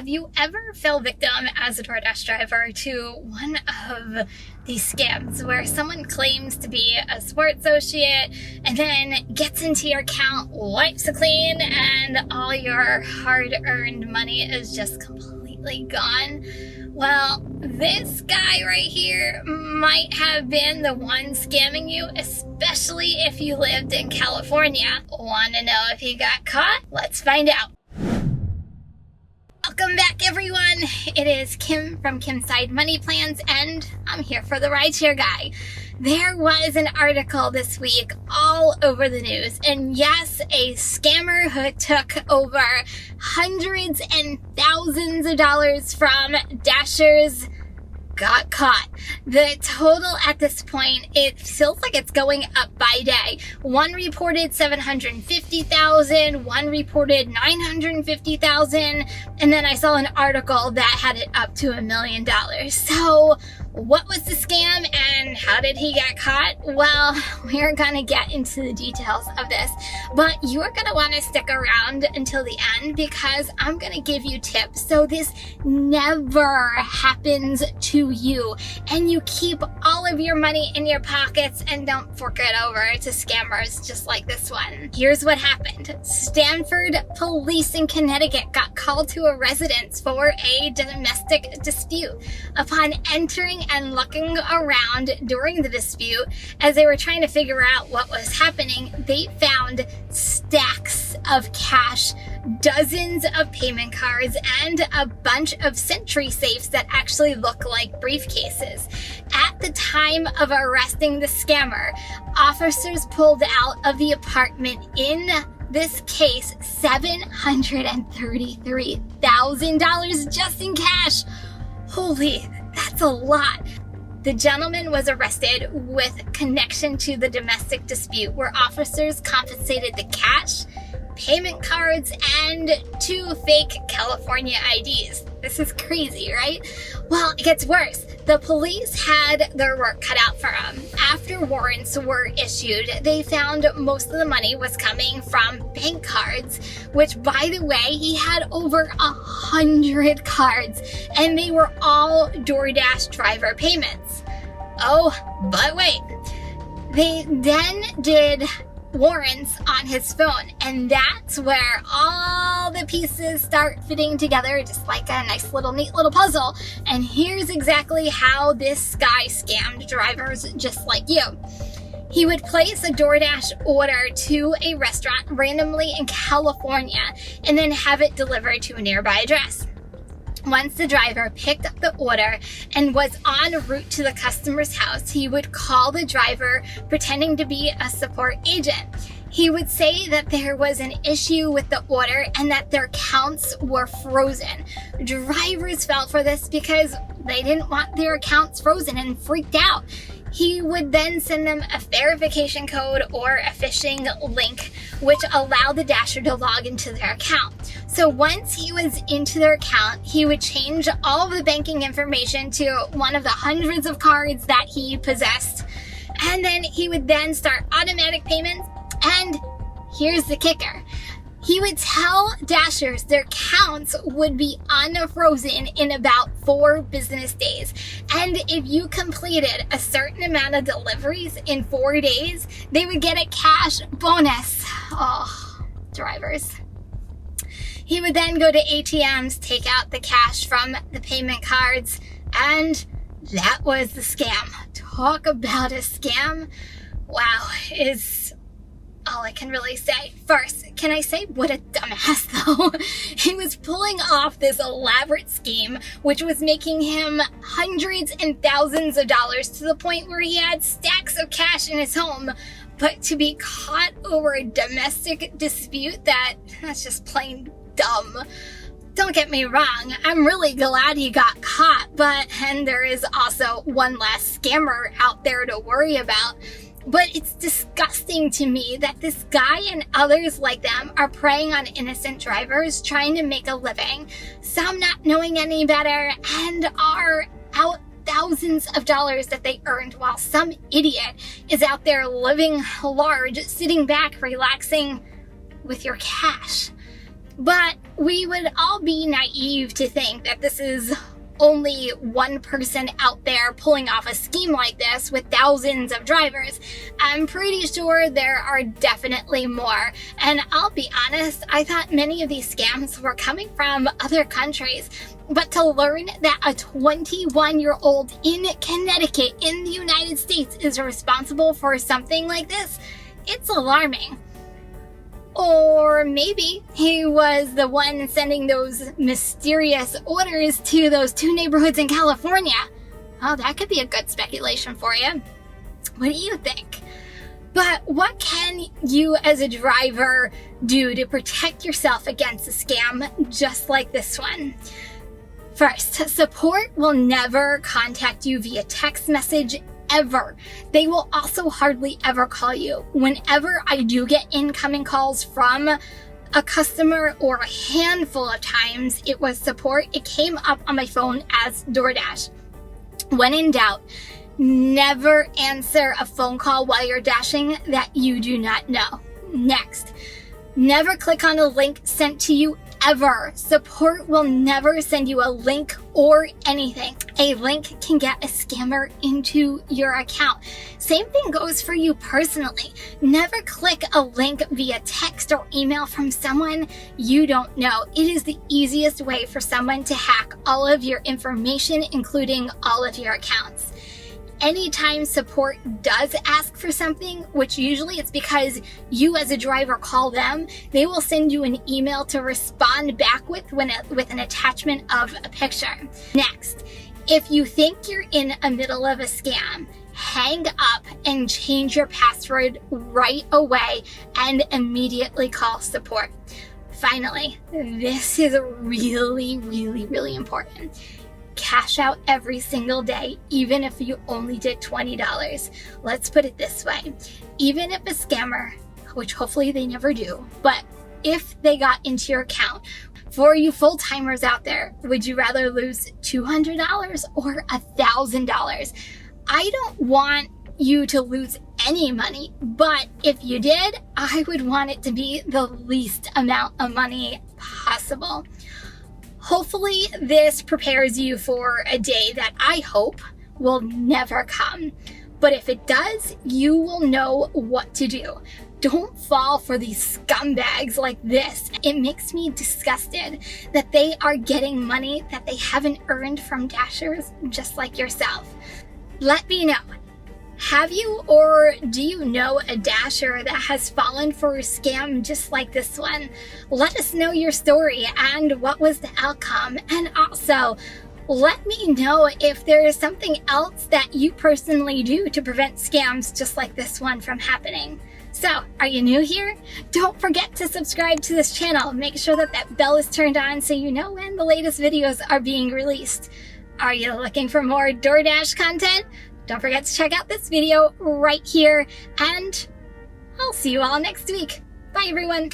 Have you ever fell victim as a DoorDash driver to one of these scams where someone claims to be a support associate and then gets into your account, wipes it clean, and all your hard-earned money is just completely gone? Well, this guy right here might have been the one scamming you, especially if you lived in California. Want to know if he got caught? Let's find out. Welcome back, everyone. It is Kim from Kim's Side Money Plans, and I'm here for the RideShare Guy. There was an article this week all over the news, and yes, a scammer who took over hundreds and thousands of dollars from Dashers got caught. The total at this point, it feels like it's going up by day. One reported $750,000, one reported $950,000, and then I saw an article that had it up to $1 million. So what was the scam and how did he get caught? Well, we're gonna get into the details of this, but you're gonna want to stick around until the end because I'm gonna give you tips so this never happens to you and you keep all of your money in your pockets and don't fork it over to scammers just like this one. Here's what happened. Stanford police in Connecticut got called to a residence for a domestic dispute. Upon entering and looking around during the dispute, as they were trying to figure out what was happening, they found stacks of cash, dozens of payment cards, and a bunch of Sentry safes that actually look like briefcases. At the time of arresting the scammer, officers pulled out of the apartment in this case $733,000 just in cash. Holy, that's a lot. The gentleman was arrested with connection to the domestic dispute where officers confiscated the cash, payment cards, and 2 fake California IDs. This is crazy, right? Well, it gets worse. The police had their work cut out for them. After warrants were issued, they found most of the money was coming from bank cards, which, by the way, he had over 100 cards, and they were all DoorDash driver payments. Oh, but wait. They then did warrants on his phone, and that's where all the pieces start fitting together just like a nice little neat little puzzle. And here's exactly how this guy scammed drivers just like you. He would place a DoorDash order to a restaurant randomly in California and then have it delivered to a nearby address. Once the driver picked up the order and was en route to the customer's house, he would call the driver pretending to be a support agent. He would say that there was an issue with the order and that their accounts were frozen. Drivers fell for this because they didn't want their accounts frozen and freaked out. He would then send them a verification code or a phishing link, which allowed the Dasher to log into their account. So once he was into their account, he would change all of the banking information to one of the hundreds of cards that he possessed. And then he would then start automatic payments. And here's the kicker. He would tell Dashers their accounts would be unfrozen in about 4 business days. And if you completed a certain amount of deliveries in 4 days, they would get a cash bonus. Oh, drivers. He would then go to ATMs, take out the cash from the payment cards, and that was the scam. Talk about a scam. Wow, is all I can really say. First, can I say what a dumbass though? He was pulling off this elaborate scheme, which was making him hundreds and thousands of dollars to the point where he had stacks of cash in his home. But to be caught over a domestic dispute, that's just plain dumb. Don't get me wrong, I'm really glad he got caught, and there is also one less scammer out there to worry about. But it's disgusting to me that this guy and others like them are preying on innocent drivers trying to make a living, some not knowing any better, and are out thousands of dollars that they earned while some idiot is out there living large, sitting back, relaxing with your cash. But we would all be naive to think that this is only one person out there pulling off a scheme like this with thousands of drivers. I'm pretty sure there are definitely more. And I'll be honest, I thought many of these scams were coming from other countries. But to learn that a 21-year-old in Connecticut in the United States is responsible for something like this, it's alarming. Or maybe he was the one sending those mysterious orders to those 2 neighborhoods in California. Oh, that could be a good speculation for you. What do you think? But what can you as a driver do to protect yourself against a scam just like this one? First, support will never contact you via text message ever. They will also hardly ever call you. Whenever I do get incoming calls from a customer, or a handful of times it was support, it came up on my phone as DoorDash. When in doubt, never answer a phone call while you're dashing that you do not know. Next, never click on a link sent to you ever. Support will never send you a link or anything. A link can get a scammer into your account. Same thing goes for you personally. Never click a link via text or email from someone you don't know. It is the easiest way for someone to hack all of your information, including all of your accounts. Anytime support does ask for something, which usually it's because you as a driver call them, they will send you an email to respond back with an attachment of a picture. Next, if you think you're in the middle of a scam, hang up and change your password right away and immediately call support. Finally, this is really, really, really important. Cash out every single day, even if you only did $20. Let's put it this way. Even if a scammer, which hopefully they never do, but if they got into your account, for you full-timers out there, would you rather lose $200 or $1,000? I don't want you to lose any money, but if you did, I would want it to be the least amount of money possible. Hopefully this prepares you for a day that I hope will never come. But if it does, you will know what to do. Don't fall for these scumbags like this. It makes me disgusted that they are getting money that they haven't earned from dashers just like yourself. Let me know. Have you or do you know a dasher that has fallen for a scam just like this one? Let us know your story and what was the outcome. And also, let me know if there is something else that you personally do to prevent scams just like this one from happening. So, are you new here? Don't forget to subscribe to this channel. Make sure that bell is turned on so you know when the latest videos are being released. Are you looking for more DoorDash content? Don't forget to check out this video right here, and I'll see you all next week. Bye, everyone.